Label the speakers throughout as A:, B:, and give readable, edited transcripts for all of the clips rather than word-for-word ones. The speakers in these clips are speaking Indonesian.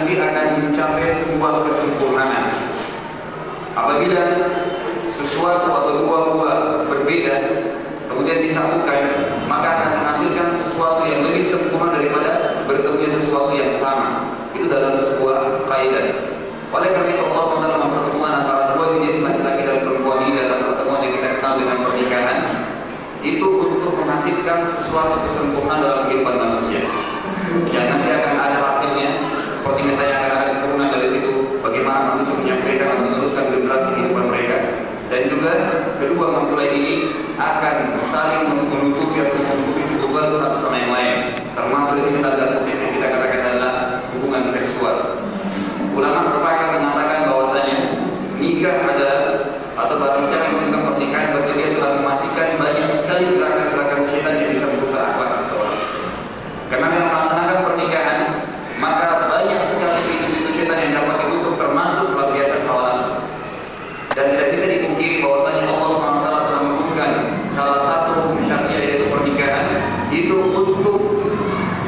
A: nanti akan mencapai sebuah kesempurnaan. Apabila sesuatu atau dua buah berbeda kemudian disatukan, maka akan menghasilkan sesuatu yang lebih sempurna daripada bertemunya sesuatu yang sama. Itu dalam sebuah kaidah. Oleh karena itu Allah SWT mempertemukan antara dua jenis laki-laki dan perempuan ini dalam pertemuan yang kita kenal dengan pernikahan, itu untuk menghasilkan sesuatu kesempurnaan dalam kehidupan manusia. Dan nanti akan ada hasilnya, seperti misalnya akan ada keturunan dari situ, bagaimana manusia menyampaikan dan meneruskan generasi kehidupan mereka. Dan juga kedua mempelai ini akan saling menutupi atau menutupi hubungan satu sama yang lain. Termasuk di sini ada yang kita katakan adalah hubungan seksual. Ulama sepakat mengatakan bahwasanya nikah ada atau barang siapa yang melakukan pernikahan berarti dia telah mematikan banyak sekali gerakan-gerakan syaitan yang bisa merusak akhlak seseorang. Karena dengan melaksanakan pernikahan, maka banyak sekali pintu-pintu syaitan yang dapat ditutup, termasuk pelampiasan hawa nafsu. Dan tidak bisa dipungkiri bahwasanya Allah SWT telah menurunkan salah satu hukum syariah yaitu pernikahan itu untuk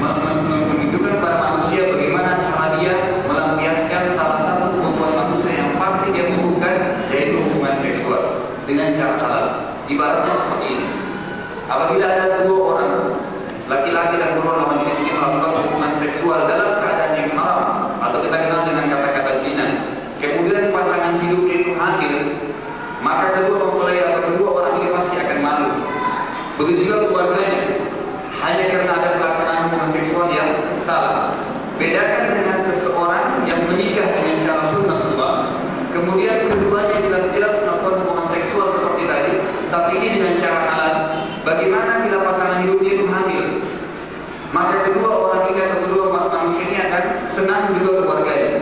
A: menunjukkan pada manusia bagaimana cara dia melampiaskan salah satu kebutuhan manusia yang pasti dia butuhkan, yaitu hubungan seksual dengan cara halal. Ibaratnya seperti ini: apabila ada dua orang, laki-laki dan perempuan lawan jenis ini melakukan hubungan seksual dalam keadaan yang haram atau kita kenal dengan kata-kata zina, kemudian pasangan hidupnya itu hamil, maka kedua mempelai atau kedua orang ini pasti akan malu. Begitu juga keluarganya, hanya karena ada pelaksanaan hubungan seksual yang salah. Bedakan dengan seseorang yang menikah dengan cara sunnatullah, kemudian keduanya jelas-jelas melakukan hubungan seksual seperti tadi, tapi ini dengan cara halal. Bagaimana bila pasangan hidupnya itu hamil? Maka kedua orang ini atau kedua manusia ini akan senang juga keluarganya.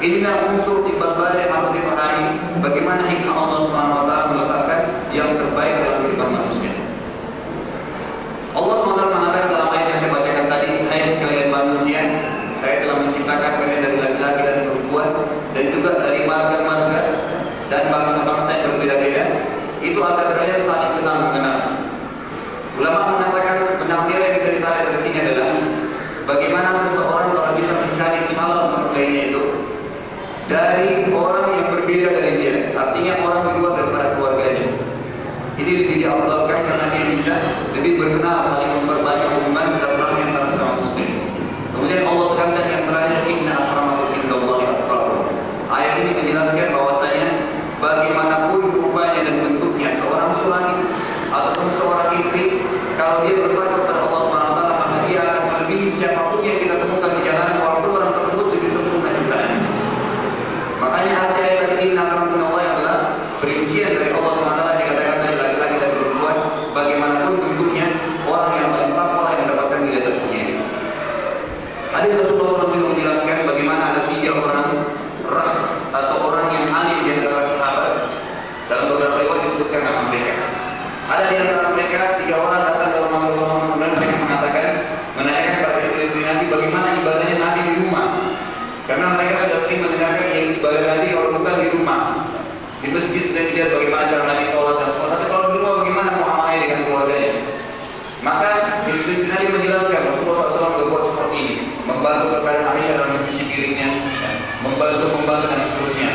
A: Inilah unsur timbal balik yang harus dipahami bagaimana hikmah Allah SWT meletakkan yang terbaik dalam kehidupan manusia. Allah SWT mengatakan dalam ayat yang saya bacakan tadi, hai sekalian manusia, saya telah menciptakan kalian dari laki-laki dan perempuan, dan juga dari marga-marga dan bangsa-bangsa yang berbeda-beda, itu agar kalian saling kenal mengenal. Ulama mengatakan benang merah yang bisa ditarik dari sini adalah bagaimana seseorang kalau bisa mencari calon mempelainya itu dari orang yang berbeda dari dia, artinya orang di luar daripada keluarganya. Ini lebih diafdalkan karena dia bisa lebih berkenal, saling memperbanyak hubungan silaturahmi antara sesama muslim. Kemudian Allah tekankan yang terakhir, inna akramakum indallahi atqakum. Ayat ini menjelaskan bahwasanya bagaimanapun rupanya dan bentuknya seorang suami ataupun seorang istri, kalau dia bertakwa kepada Allah SWT, maka dia akan melebihi siapapun yang kita temukan di jalanan, walaupun orang tersebut lebih sempurna ciptaannya. Makanya arti ayat tadi inna akramakum indallahi adalah perincian dari Allah SWT dikatakan dari laki-laki dan perempuan, bagaimanapun bentuknya, orang yang paling takwa yang mendapatkan nilai tersendiri. Hadis Rasulullah SAW menjelaskan bagaimana ada 3 orang rah atau orang yang alim di antara sahabat. Dalam beberapa riwayat disebutkan nama mereka. Ada di antara mereka 3 orang datang ke rumah Rasulullah SAW, mereka mengatakan, menanyakan kepada istri-istri Nabi bagaimana ibadahnya Nabi di rumah. Karena mereka sudah sering mendengarkan yang ibadah Nabi kalau bukan di rumah. Di masjid sudah dilihat bagaimana cara Nabi sholat dan sholat, tapi kalau di rumah bagaimana muamalahnya dengan keluarganya. Maka istri-istri Nabi menjelaskan Rasulullah SAW berbuat seperti ini, membantu kepada Aisyah dalam mencuci piringnya, membantu dan seterusnya.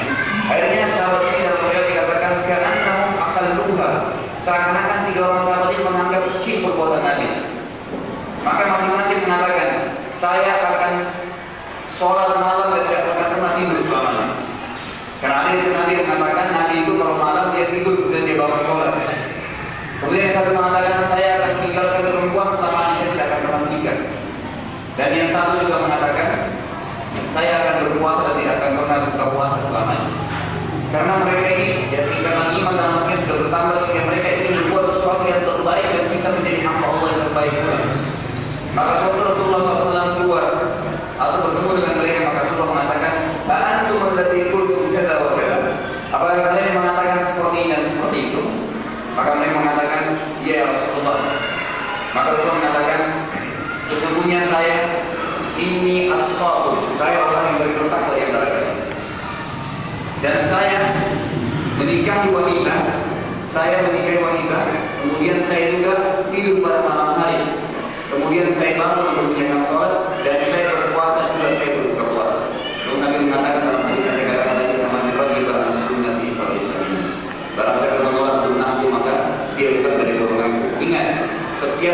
A: Akhirnya sahabat ini dalam riwayat dikatakan karena kamu akal luha, seakan-akan 3 orang sahabat ini menganggap kecil perbuatan Nabi. Maka masing-masing mengatakan, saya akan sholat malam dan tidak akan pernah tidur selamanya. Karena ada istri Nabi mengatakan Nabi itu kalau malam dia tidur dan dia bangun sholat. Kemudian yang satu mengatakan saya akan tinggalkan perempuan selamanya, saya tidak akan pernah menikah. Dan yang satu juga mengatakan saya akan berpuasa dan tidak akan pernah buka puasa selamanya. Karena mereka ini karena iman dan amalnya sudah bertambah sehingga mereka ingin berbuat sesuatu yang terbaik dan bisa menjadi hamba Allah yang terbaik. Maka suatu Rasulullah SAW keluar atau bertemu dengan mereka, maka Rasulullah mengatakan antum allati qultum kadza wa kadza. Apakah kalian mengatakan seperti ini dan seperti itu? Maka mereka mengatakan, ya Rasulullah. Maka Rasulullah mengatakan, sesungguhnya saya ini atqakum, saya orang yang bertakwa di antara kalian. Dan saya menikahi wanita, kemudian saya juga tidur pada malam hari. Kemudian saya bangun untuk menjalankan sholat dan saya berpuasa juga, saya berbuka puasa.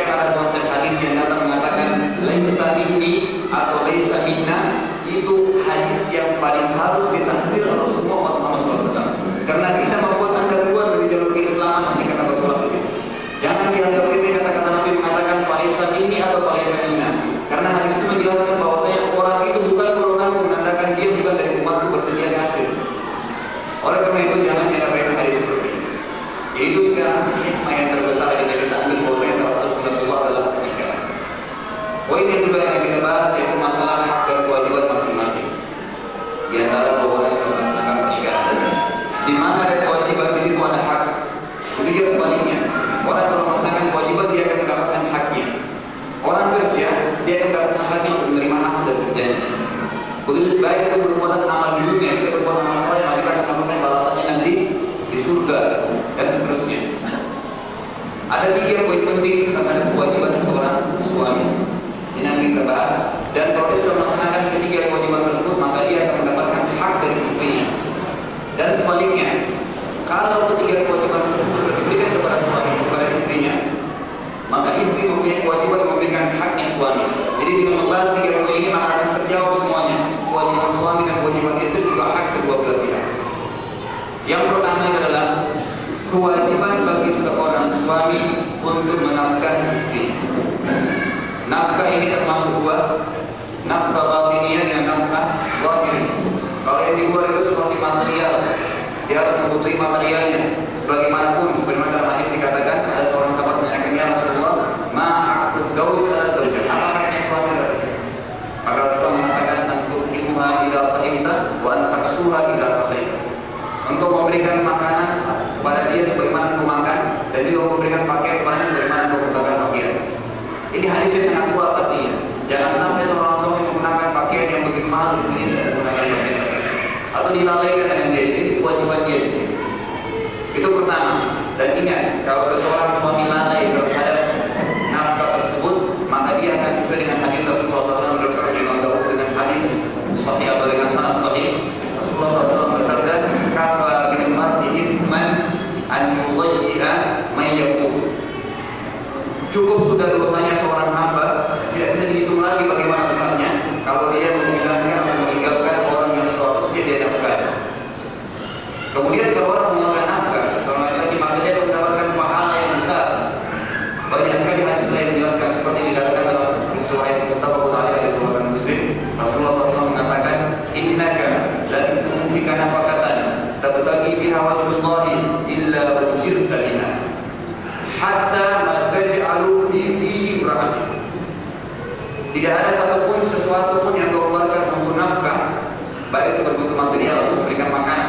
A: setiap ada konsep hadis yang datang mengatakan laisa minni atau laisa minna, itu hadis yang paling harus ditahdir oleh semua umat Muhammad SAW. Karena bisa membuat anda keluar dari jalur keislaman hanya karena bertolak ke situ. Jangan dianggap ini kata-kata Nabi mengatakan laisa minni atau laisa minna. Karena hadis itu menjelaskan bahwasanya orang itu bukan golongan menandakan dia bukan dari umatku berarti dia kafir. Oleh karena itu jangan dianggap hadis seperti ini. Yaitu sekarang hikmah yang terbesar yang kita bisa ambil bahwasanya salah satu sunnatullah adalah pernikahan. Poin yang kedua yang kita bahas yaitu masalah hak dan kewajiban masing-masing. Di antara bahwa kita melaksanakan pernikahan, di mana ada kewajiban di situ ada hak. Ketika sebaliknya, orang kalau melaksanakan kewajiban dia akan mendapatkan haknya. Orang kerja dia akan mendapatkan haknya untuk menerima hasil dari kerjanya. Begitu baik itu perbuatan amal di dunia, kita berbuat amal saleh, maka kita akan mendapatkan balasannya nanti di surga dan seterusnya. Ada 3 poin penting terhadap kewajiban seorang suami. Ini yang kita bahas. Dan kalau dia sudah melaksanakan ketiga kewajiban tersebut, maka dia akan mendapatkan hak dari istrinya. Dan sebaliknya, kalau ketiga kewajiban tersebut sudah diberikan kepada suami, kepada istrinya, maka istri mempunyai kewajiban memberikan haknya suami. Jadi dengan membahas 3 poin ini maka akan terjawab semuanya. Kewajiban suami dan kewajiban istri juga hak kedua belah pihak. Yang pertama adalah kewajiban bagi seorang suami untuk menafkahi istri. Nafkah ini termasuk 2, nafkah batiniyah dan nafkah zahir. Kalau yang di luar itu seperti material, dia harus membutuhkan materialnya. Sebagaimanapun, sebagaimana dalam hadis dikatakan, ada seorang sahabat menanyakan, ya Rasulullah, ma haqqu zawj ala zawjah? Apa haknya suami terhadap istri? Maka Rasulullah mengatakan, antuhimuha idza tahimta wa antaksuha idza qasaita. Engkau memberikan makanan kepada dia sebagaimana engkau makan, dan juga memberikan pakaian kepada sebagaimana engkau menggunakan pakaian. Ini hadisnya sangat kuat artinya. Jangan sampai seorang suami menggunakan pakaian yang begitu mahal, istrinya tidak menggunakan pakaian atau dilalaikan dengan dia. Ini kewajiban dia sih. Itu pertama. Dan ingat, kalau seseorang suami lalai terhadap nafkah tersebut, maka dia akan sesuai dengan hadis Rasulullah SAW berkata Imam Daud dengan hadis sahih atau dengan sanad sahih. Rasulullah SAW bersabda, "Kafa bil mar'i ithman an yudayyi'a man yaqul." Cukup sudah dosanya seorang hamba, tidak bisa dihitung lagi bagaimana besarnya kalau dia menghilangkan atau meninggalkan orang yang seharusnya dia nafkah. Kemudian kalau orang mengeluarkan nafkah, kalau lagi maka dia mendapatkan pahala yang besar. Banyak sekali hadis lain menjelaskan seperti dikatakan dalam peristiwa yang muttafaqun alaih hadis riwayat Muslim. Rasulullah SAW mengatakan, "Innaka la tunfika nafaqatan tabtaghi biha wajhullahi illa ujirta biha hatta ma taj'alu fi imra'atik." Tidak ada satupun sesuatu pun yang kau keluarkan untuk nafkah, baik itu berbentuk material atau memberikan makanan,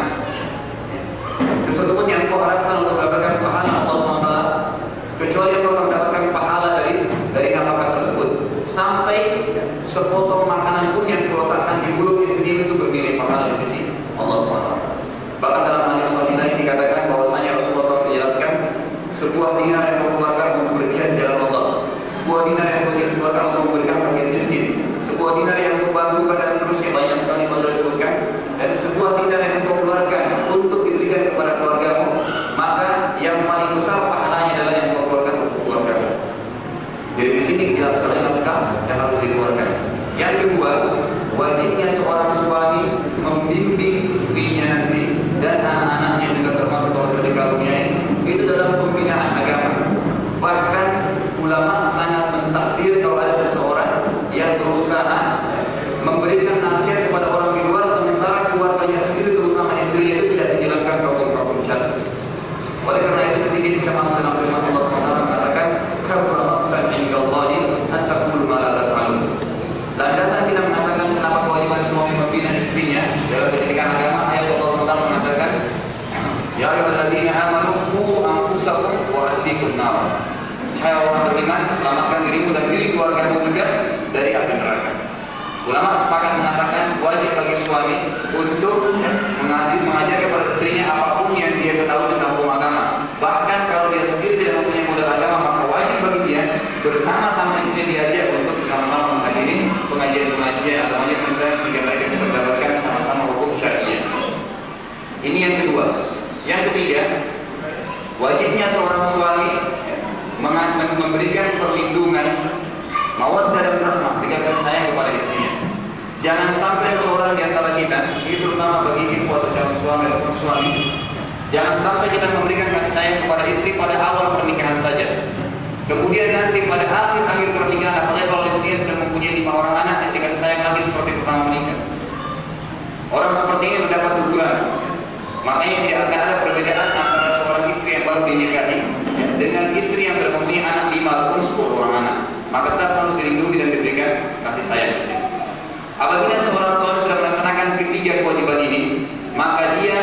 A: sesuatu pun yang kau harapkan untuk mendapatkan pahala Allah SWT, kecuali engkau akan mendapatkan pahala dari nafkah tersebut. Sampai sepotong makanan pun yang kau letakkan di mulut istri itu bernilai pahala di sisi Allah SWT. Bahkan dalam hadis sahih lain dikatakan bahwasanya Rasulullah SAW menjelaskan, sebuah dinar yang kau keluarkan untuk berjihad di jalan Allah, sebuah dinar yang kau keluarkan untuk memberikan fakir miskin, sebuah dinar yang kau bantukan dan seterusnya, banyak sekali yang disebutkan, dan sebuah dinar yang kau keluarkan untuk diberikan kepada keluargamu, maka yang paling besar pahalanya adalah yang kau keluarkan untuk keluargamu. Jadi di sini jelas sekali nafkah yang harus dikeluarkan. Yang kedua, wajibnya seorang suami membimbing istrinya nanti dan anak-anaknya juga termasuk kalau sudah dikaruniai itu dalam pembinaan agama. Bahkan ulama sangat mentakdir kalau ada seseorang yang berusaha memberikan nasihat kepada orang di luar sementara keluarganya sendiri terutama istrinya itu tidak menjalankan protokol syariat. Oleh karena itu ketika bisa masuk dalam firman Allah SWT mengatakan, "Kabura maqtan 'indallahi an taqulu ma la taf'alun." Landasan tidak mengatakan kenapa kewajiban suami membina istrinya dalam pendidikan agama. Ayat Allah SWT mengatakan, "Ya ayyuhalladzina amanu qu anfusakum wa ahlikum nar." Hai orang beriman, selamatkan dirimu dan diri keluargamu juga dari api neraka. Ulama sepakat mengatakan wajib bagi suami untuk mengajar kepada istrinya apapun yang dia ketahui tentang hukum agama. Bahkan kalau dia sendiri tidak mempunyai modal agama, maka wajib bagi dia bersama-sama istri diajak untuk sama-sama menghadiri pengajian-pengajian atau pengajian sehingga mereka bisa mendapatkan sama-sama hukum syariah. Ini yang kedua. Yang ketiga, wajibnya seorang suami memberikan perlindungan, mawaddah dan rahmah dengan kasih sayang kepada istrinya. Jangan sampai seorang di antara kita, ini terutama bagi ibu atau calon suami ataupun suami, jangan sampai kita memberikan kasih sayang kepada istri pada awal pernikahan saja. Kemudian nanti pada akhir pernikahan, apalagi kalau istrinya sudah mempunyai 5 orang anak, yang dikasih sayang lagi seperti pertama menikah. Orang seperti ini mendapat teguran. Makanya tidak akan ada perbedaan antara seorang istri yang baru dinikahi dengan istri yang sudah mempunyai anak 5 ataupun 10 orang anak. Maka tetap harus dilindungi dan diberikan kasih sayang di sini. Apabila seorang suami sudah melaksanakan ketiga kewajiban ini, maka dia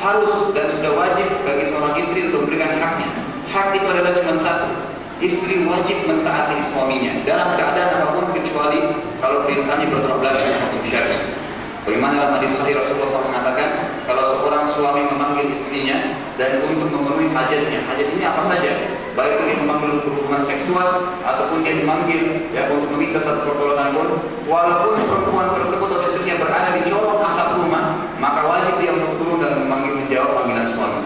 A: harus dan sudah wajib bagi seorang istri untuk memberikan haknya. Hak itu adalah cuma satu. Istri wajib mentaati suaminya dalam keadaan apapun kecuali kalau perintahnya bertolak belakang dengan hukum syar'i. Bagaimana dalam hadis sahih Rasulullah SAW mengatakan, kalau seorang suami memanggil istrinya dan untuk memenuhi hajatnya, hajat ini apa saja, baik itu dia memanggil untuk hubungan seksual ataupun dia memanggil ya untuk meminta satu pertolongan pun, walaupun perempuan tersebut atau istrinya berada di corong asap rumah, maka wajib dia untuk turun dan memanggil menjawab panggilan suami.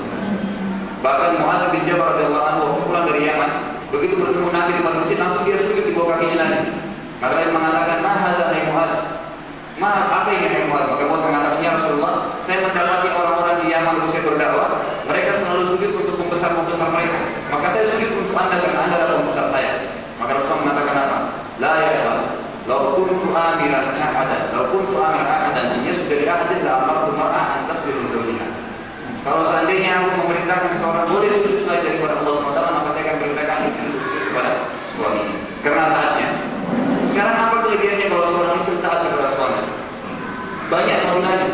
A: Bahkan Mu'adz bin Jabal radhiyallahu anhu waktu pulang dari Yaman, begitu bertemu Nabi di depan masjid, langsung dia sujud di bawah kakinya Nabi. Maka dia mengatakan, "Ma hadza hai Mu'adz?" "Ma apa ini hai Mu'adz?" Maka Mu'adz mengatakan, "Ya Rasulullah, saya mendapati orang-orang di Yaman untuk saya berdakwah, mereka selalu sujud untuk pembesar-pembesar mereka. Maka saya sujud untuk Anda karena Anda adalah pembesar saya." Maka Rasulullah mengatakan apa? "La ya Mu'adz, law kuntu amiran ahadan an yasjuda li ahadin la amartu mar'ah an tasjuda li zawjiha." Kalau seandainya aku memerintahkan seseorang boleh sujud selain daripada Allah SWT, maka saya akan perintahkan istri untuk sujud kepada suami karena taatnya. Sekarang apa kelebihannya kalau seorang istri taat kepada suami? Banyak fadilahnya.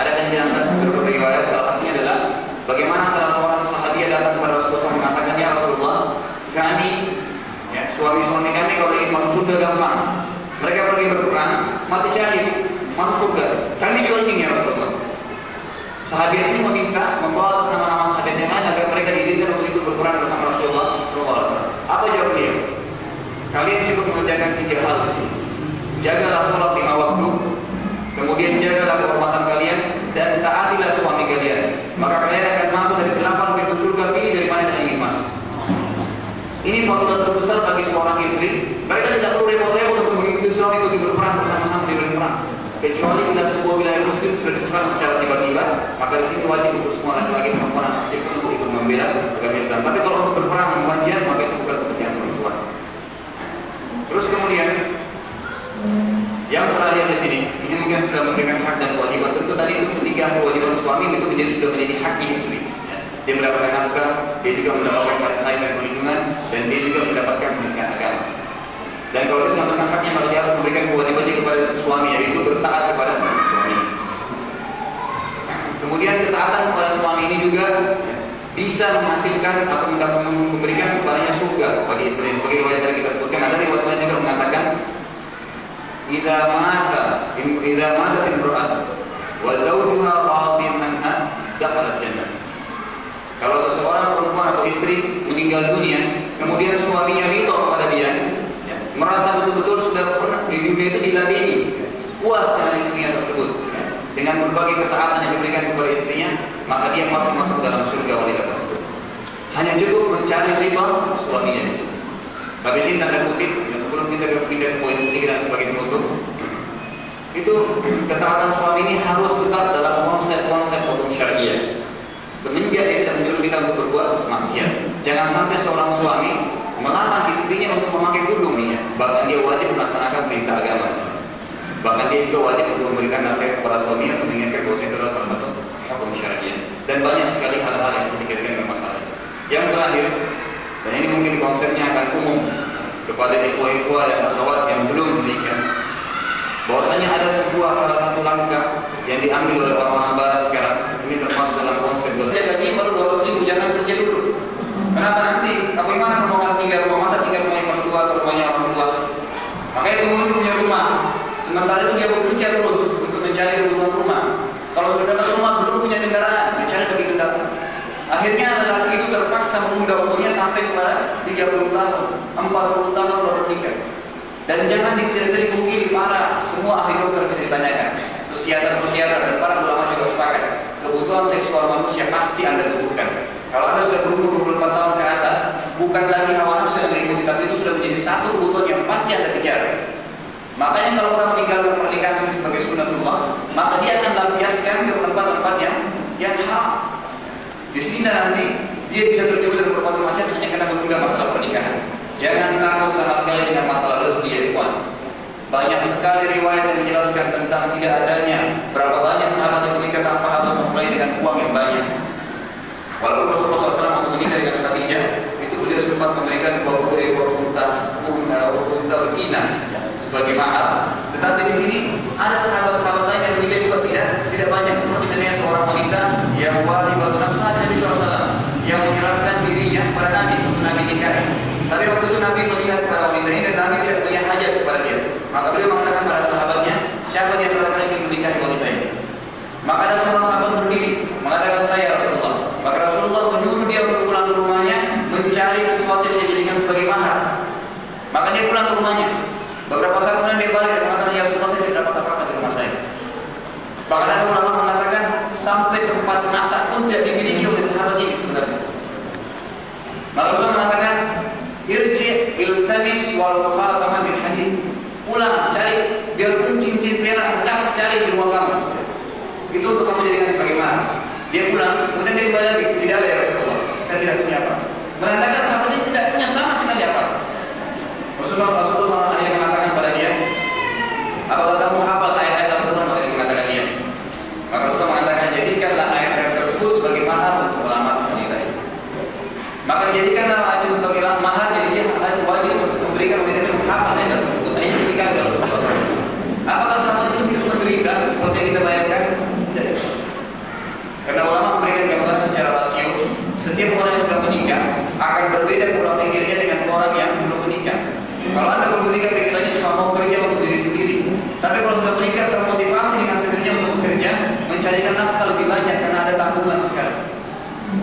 A: Ada kanjeng beberapa riwayat, salah satunya adalah bagaimana salah seorang sahabiah datang kepada Rasulullah SAW mengatakan, "Ya Rasulullah, kami ya, suami-suami kami kalau ingin masuk surga gampang. Mereka pergi berperang, mati syahid, masuk surga. Kami juga ingin ya Rasulullah." Sahabat ini meminta membawa atas nama-nama sahabat yang lain agar mereka diizinkan untuk ikut berperang bersama Rasulullah SAW. Apa jawab beliau? Kalian cukup mengerjakan 3 hal di sini. Jagalah sholat 5 waktu, kemudian jagalah kehormatan kalian, dan taatilah suami kalian. Maka kalian akan masuk dari 8 pintu surga, pilih dari mana yang ingin masuk. Ini fadilah terbesar bagi seorang istri. Mereka tidak perlu repot-repot untuk mengikuti suami pergi berperang bersama-sama di perang. Kecuali bila sebuah wilayah muslim sudah diserang secara tiba-tiba, maka di sini wajib untuk semua laki-laki perempuan aktif untuk ikut membela agama Islam. Tapi kalau untuk berperang membanjian, maka itu bukan pekerjaan perempuan. Terus kemudian yang terakhir di sini, ini mungkin sudah memberikan hak dan kewajiban. Tentu tadi itu ketiga kewajiban suami itu sudah menjadi haknya istri. Dia mendapatkan nafkah, dia juga mendapatkan kasih sayang dan perlindungan, dan dia juga mendapatkan pendidikan agama. Dan kalau dia mendapatkan haknya, maka dia harus memberikan kewajibannya kepada suami, yaitu bertaat kepada suami. Kemudian ketaatan kepada suami ini juga bisa menghasilkan atau memberikan kepadanya surga bagi istri. Sebagai riwayat yang kita sebutkan, ada riwayat lain juga mengatakan, "Idza matat imra'at wa zawjuha radin anha, dakhalat jannah." Kalau seseorang perempuan atau istri meninggal dunia, kemudian suaminya ridho kepada dia, ya, merasa betul-betul sudah pernah di dunia itu diladeni, ya, puas dengan istrinya tersebut, ya, dengan berbagai ketaatan yang diberikan kepada istrinya, maka dia pasti masuk dalam surga wanita tersebut. Hanya cukup mencari ridho suaminya di situ. Tapi sini tanda kutip, ya, sebelum kita pindah ke poin ketiga dan sebagai penutup, itu ketaatan suami ini harus tetap dalam konsep-konsep hukum syariah. Semenjak dia tidak menyuruh kita untuk berbuat maksiat. Jangan sampai seorang suami melarang istrinya untuk memakai kerudung, bahkan dia wajib melaksanakan perintah agama. Bahkan dia juga wajib untuk memberikan nasihat kepada suaminya untuk mengingatkan bahwa itu adalah salah satu hukum syariah. Dan banyak sekali hal-hal yang dikaitkan dengan masalah ini. Yang terakhir, dan ini mungkin konsepnya akan umum kepada ikhwah-ikhwah dan akhwat yang belum menikah, bahwasanya ada salah satu langkah yang diambil oleh orang-orang barat sekarang. Ini termasuk dalam konsep gaji baru 200.000, jangan kerja dulu. Kenapa nanti? Bagaimana kalau mau tinggal rumah, masa tinggal rumahnya orang tua atau rumahnya orang tua? Makanya tunggu dulu punya rumah. Sementara itu dia bekerja terus untuk mencari kebutuhan rumah. Kalau sudah dapat rumah belum punya kendaraan, mencari bagi kendaraan. Akhirnya adalah itu terpaksa menunda umurnya sampai kepada 30 tahun, 40 tahun baru nikah. Dan jangan dipungkiri para semua ahli dokter bisa ditanyakan. Psikiater dan para ulama juga sepakat, kebutuhan seksual manusia pasti Anda butuhkan. Kalau Anda sudah berumur 24 tahun ke atas, bukan lagi hawa nafsu yang mengikuti, tapi itu sudah menjadi satu kebutuhan yang pasti Anda kejar. Makanya kalau orang meninggalkan pernikahan sebagai sunnatullah, maka dia akan lampiaskan ke tempat-tempat yang haram. Di sini nanti dia bisa terjebak dalam perbuatan maksiat hanya karena menunda masalah pernikahan. Jangan takut sama sekali dengan masalah rezeki ya ikhwan. Banyak sekali riwayat yang menjelaskan tentang tidak adanya berapa banyak sahabat yang menikah tanpa harus memulai dengan uang yang banyak. Walaupun Rasulullah SAW waktu menikah dengan Khadijah, itu beliau sempat memberikan 20 ekor unta betina sebagai mahar. Tetapi di sini ada sahabat-sahabat lain yang menikah juga tidak banyak. Seperti misalnya seorang wanita yang wahibatun nafsah Nabi SAW yang menyerahkan dirinya kepada Nabi untuk Nabi nikahi. Tapi waktu itu Nabi melihat para wanita ini dan Nabi tidak punya hajat kepada dia. Maka beliau mengatakan pada sahabatnya, siapa di antara kalian yang menikahi wanita ini? Maka ada seorang sahabat berdiri mengatakan, saya Rasulullah. Maka Rasulullah menyuruh dia untuk pulang ke rumahnya mencari sesuatu yang dijadikan sebagai mahar. Maka dia pulang ke rumahnya. Beberapa saat kemudian dia balik dan mengatakan, ya Rasulullah, saya tidak dapat apa-apa di rumah saya. Bahkan ada ulama mengatakan sampai tempat masak pun tidak dimiliki oleh sahabat ini sebenarnya. Maka Rasulullah mengatakan, irji iltamis wal khatamah min hadid. Pulang cari, biarpun cincin perak bekas cari di rumah kamu. Itu untuk kamu jadikan sebagai mahar. Dia pulang, kemudian dia kembali lagi, tidak ada ya Rasulullah, saya tidak punya apa. Menandakan sahabat ini tidak punya sama sekali apa. Rasulullah akhirnya mengatakan kepada dia, apakah kamu hafal ayat-ayat Al-Quran? Maka dia mengatakan dia. Maka Rasulullah mengatakan, jadikanlah ayat-ayat tersebut sebagai mahar untuk melamar wanita ini. Maka jadikanlah ayat itu sebagai mahar, jadi dia wajib untuk memberikan wanita itu hafal ayat tersebut. Akhirnya jadikan oleh Rasulullah. Apakah sahabat itu hidup menderita seperti yang kita bayangkan? Tidak. Karena ulama memberikan gambaran secara rasio, setiap orang yang sudah menikah akan berbeda pola pikirnya dengan orang yang belum menikah. Kalau Anda belum menikah, pikirannya cuma mau kerja untuk diri sendiri. Tapi kalau sudah menikah, termotivasi dengan sendirinya untuk bekerja, mencarikan nafkah lebih banyak karena ada tanggungan sekali.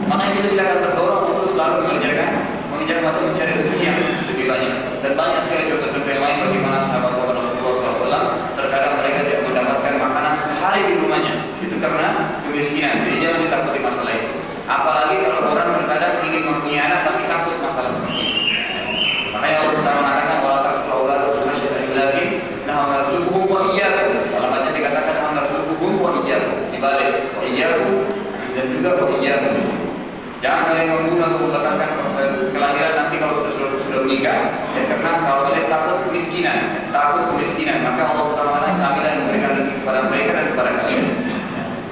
A: Makanya kita tidak akan terdorong untuk selalu mengejar atau mencari rezeki yang lebih banyak. Dan banyak sekali contoh-contoh yang lain bagaimana sahabat-sahabat Rasulullah SAW terkadang mereka tidak mendapatkan makanan sehari di rumahnya. Itu karena kemiskinan. Jadi jangan ditakuti masalah itu. Apalagi kalau orang terkadang ingin mempunyai anak tapi takut masalah seperti itu. Makanya Allah pertama mengatakan wala taqtulu auladakum khasyata imlaqin nahnu narzuquhum wa iyyakum. Alamatnya dikatakan nahnu narzuquhum wa iyyakum. Dibalik wa iyyakum dan juga wa iyyakum. Jangan kalian membunuh atau membatalkan kelahiran nanti kalau sudah menikah. Ya karena kalau kalian takut kemiskinan, maka Allah pertama mengatakan kamilah yang memberikan rezeki kepada mereka dan kepada kalian.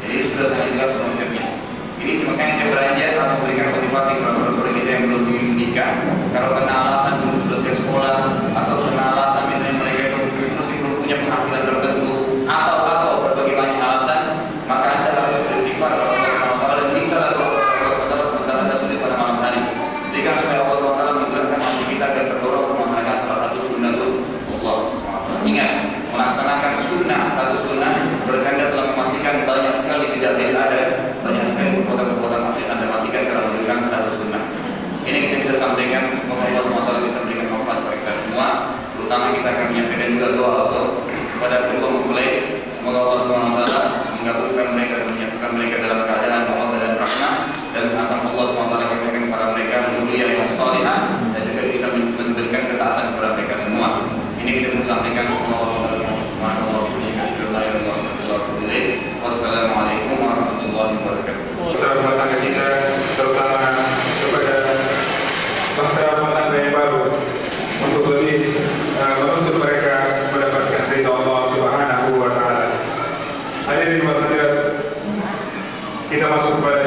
A: Jadi sudah sangat jelas konsepnya. Ini makanya saya beranjak atau memberikan motivasi kepada saudara kita yang belum menikah. Kalau kena alasan belum selesai sekolah atau kena alasan misalnya mereka itu masih belum punya penghasilan tertentu atau berbagai banyak alasan, maka Anda harus beristighfar kepada Allah SWT dan mintalah doa kepada Allah SWT sementara Anda sulit pada malam hari. Jika supaya Allah SWT menggerakkan hati kita agar terdorong untuk melaksanakan salah satu sunnah itu Allah SWT. Ingat, melaksanakan sunnah, satu sunnah berkanda telah memastikan banyak sekali tidak ada, banyak sekali perbuatan-perbuatan maksiat Anda matikan karena memberikan satu sunnah. Ini kita bisa sampaikan, semoga Allah SWT bisa memberikan manfaat kepada kita semua. Terutama kita akan menyampaikan juga doa Allah kepada kedua mempelai. Semoga Allah SWT menggabungkan mereka dan menyatukan mereka dalam keadaan mawaddah dan rahmah, dan akan Allah SWT memberikan kepada mereka dzurriyyah yang salihah dan juga bisa memberikan ketaatan kepada mereka semua. Ini kita bisa sampaikan, semoga Allah Wassalamualaikum warahmatullahi wabarakatuh.
B: Rumah tangga kita, terutama kepada bahtera rumah tangga yang baru, untuk lebih menuntut mereka mendapatkan ridha Allah Subhanahu wa Ta'ala. Hadirin hadirat, kita masuk kepada